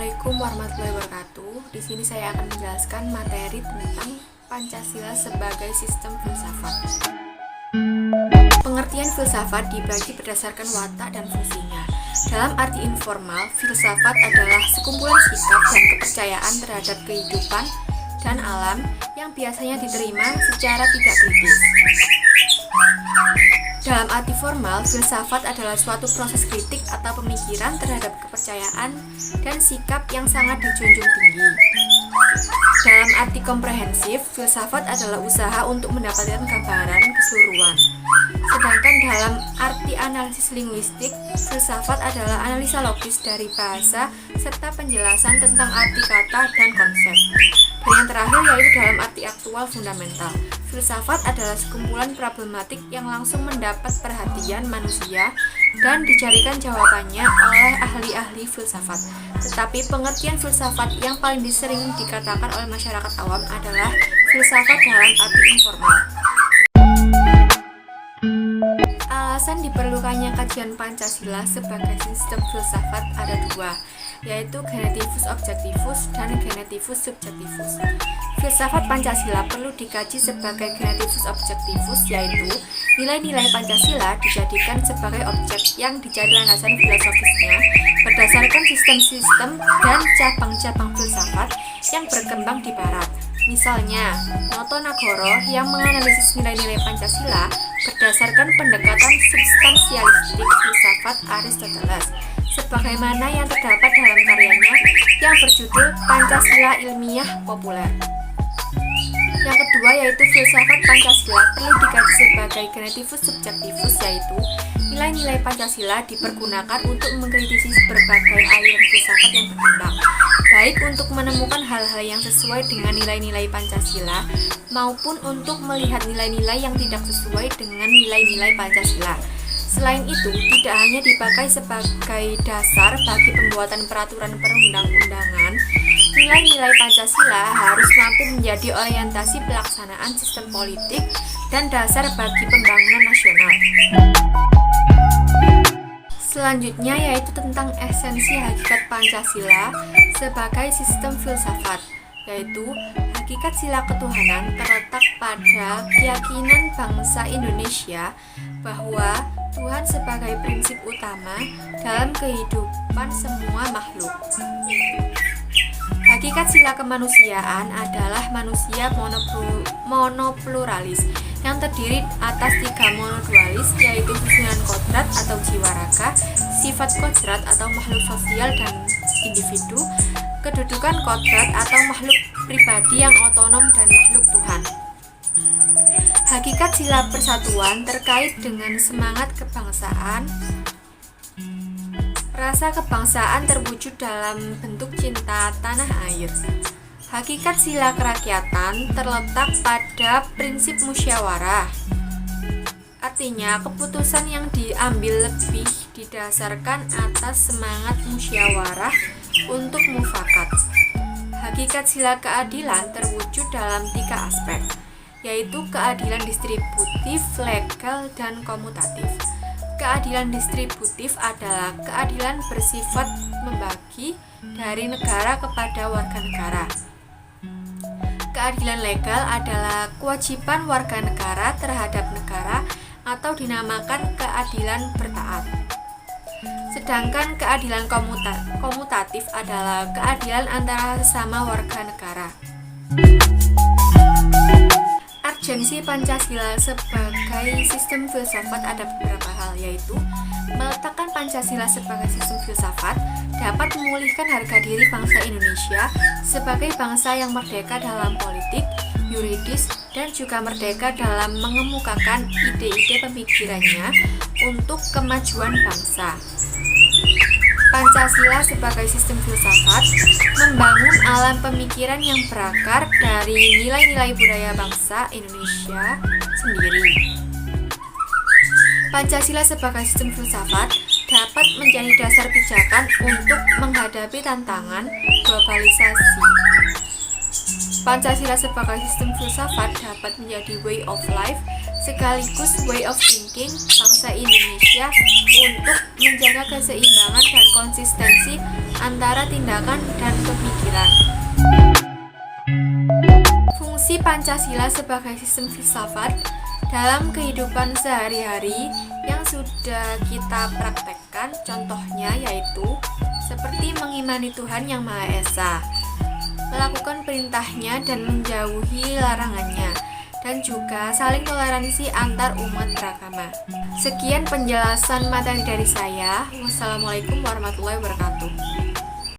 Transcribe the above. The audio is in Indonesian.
Assalamualaikum warahmatullahi wabarakatuh. Di sini saya akan menjelaskan materi tentang Pancasila sebagai sistem filsafat. Pengertian filsafat dibagi berdasarkan watak dan fungsinya. Dalam arti informal, filsafat adalah sekumpulan sikap dan kepercayaan terhadap kehidupan dan alam yang biasanya diterima secara tidak kritis. Dalam arti formal, filsafat adalah suatu proses kritik atau pemikiran terhadap kepercayaan dan sikap yang sangat dijunjung tinggi. Dalam arti komprehensif, filsafat adalah usaha untuk mendapatkan gambaran keseluruhan. Sedangkan dalam arti analisis linguistik, filsafat adalah analisa logis dari bahasa serta penjelasan tentang arti kata dan konsep. Dan yang terakhir yaitu dalam arti aktual fundamental. Filsafat adalah sekumpulan problematik yang langsung mendapat perhatian manusia dan dicarikan jawabannya oleh ahli-ahli filsafat. Tetapi pengertian filsafat yang paling sering dikatakan oleh masyarakat awam adalah filsafat dalam arti informal. Alasan diperlukannya kajian Pancasila sebagai sistem filsafat ada dua, yaitu genetivus objektivus dan genetivus subjektivus. Filsafat Pancasila perlu dikaji sebagai genetivus objektivus, yaitu nilai-nilai Pancasila dijadikan sebagai objek yang dicari landasan filosofisnya berdasarkan sistem-sistem dan cabang-cabang filsafat yang berkembang di Barat. Misalnya, Noto Nagoro yang menganalisis nilai-nilai Pancasila berdasarkan pendekatan substansialistik filsafat Aristoteles, sebagaimana yang terdapat dalam karyanya yang berjudul Pancasila Ilmiah Populer. Yang kedua yaitu filsafat Pancasila perlu dikaji sebagai genetivus subjektivus, yaitu nilai-nilai Pancasila dipergunakan untuk mengkritisi berbagai aliran filsafat yang berkembang, baik untuk menemukan hal-hal yang sesuai dengan nilai-nilai Pancasila maupun untuk melihat nilai-nilai yang tidak sesuai dengan nilai-nilai Pancasila. Selain itu, tidak hanya dipakai sebagai dasar bagi pembuatan peraturan perundang-undangan, nilai-nilai Pancasila harus mampu menjadi orientasi pelaksanaan sistem politik dan dasar bagi pembangunan nasional. Selanjutnya yaitu tentang esensi hakikat Pancasila sebagai sistem filsafat, yaitu hakikat sila ketuhanan terletak pada keyakinan bangsa Indonesia bahwa Tuhan sebagai prinsip utama dalam kehidupan semua makhluk. Hakikat sila kemanusiaan adalah manusia monopluralis yang terdiri atas tiga monodualis, yaitu susunan kodrat atau jiwa raga, sifat kodrat atau makhluk sosial dan individu, kedudukan kodrat atau makhluk pribadi yang otonom, dan makhluk Tuhan. Hakikat sila persatuan terkait dengan semangat kebangsaan. Rasa kebangsaan terwujud dalam bentuk cinta tanah air. Hakikat sila kerakyatan terletak pada prinsip musyawarah. Artinya, keputusan yang diambil lebih didasarkan atas semangat musyawarah untuk mufakat. Hakikat sila keadilan terwujud dalam tiga aspek, yaitu keadilan distributif, legal, dan komutatif. Keadilan distributif adalah keadilan bersifat membagi dari negara kepada warga negara. Keadilan legal adalah kewajiban warga negara terhadap negara atau dinamakan keadilan bertaat. Sedangkan keadilan komutatif adalah keadilan antara sesama warga negara. Urgensi Pancasila sebagai sistem filsafat ada beberapa hal, yaitu meletakkan Pancasila sebagai sistem filsafat dapat memulihkan harga diri bangsa Indonesia sebagai bangsa yang merdeka dalam politik, yuridis, dan juga merdeka dalam mengemukakan ide-ide pemikirannya untuk kemajuan bangsa. Pancasila sebagai sistem filsafat membangun alam pemikiran yang berakar dari nilai-nilai budaya bangsa Indonesia sendiri. Pancasila sebagai sistem filsafat dapat menjadi dasar pijakan untuk menghadapi tantangan globalisasi. Pancasila sebagai sistem filsafat dapat menjadi way of life sekaligus way of thinking bangsa bangsa Indonesia untuk menjaga keseimbangan dan konsistensi antara tindakan dan pemikiran. Fungsi Pancasila sebagai sistem filsafat dalam kehidupan sehari-hari yang sudah kita praktekkan, contohnya yaitu seperti mengimani Tuhan Yang Maha Esa, melakukan perintahnya dan menjauhi larangannya, dan juga saling toleransi antar umat beragama. Sekian penjelasan materi dari saya. Wassalamualaikum warahmatullahi wabarakatuh.